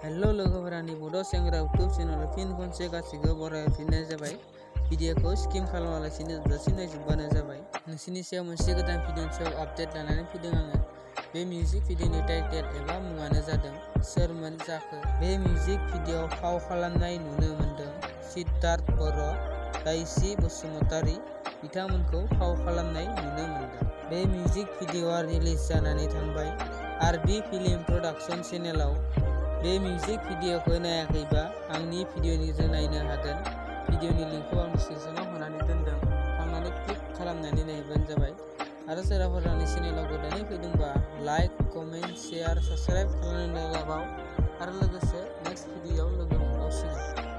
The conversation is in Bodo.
हेलो लोगोफोरानि बड' सेंग्रा इउटुब चेनेलाव फिन खनसे गासिबो बरायफिननाय जाबाय। भिडिअखौ स्किप खालामालासिनो जोबजासिम नायजोबबानो जाबाय। नोंसोरनि सायाव मोनसे गोदान भिडिअनि सायाव आपडेट लानानै फैदों आङो। बे मिउजिक भिडिअनि टाइटेल एबा मुङानो जादों सोरमोन जाखो। बे मिउजिक भिडिअआव फाव खालामनाय नुनो मोनदों सिद्धार्थ बर', दाइसि बसुमतारी बिथांमोनखौ फाव खालामनाय नुनो मोनदों। बे मिउजिक भिडिअआ रिलिज जानानै थांबाय आरबि फिल्म प्रडाक्शन चेनेलाव। बे मिउजिक भिडिअखौ नायाखैबा आंनि भिडिअनिजों नायनो हागोन। भिडिअनि लिंकखौ आं डिसक्रिपसनाव होनानै दोनदों, थांनानै क्लिक खालामनानै नायबानो जाबाय। आरो सोरबाफोर आंनि चेनेलाव गोदानै फैदोंबा लाइक, कमेन्ट, शेयार, साबस्क्राइब खालामनानै लाबाव आरो लोगोसे नेक्स्ट भिडिअआव लोगो मोनबावसिगोन।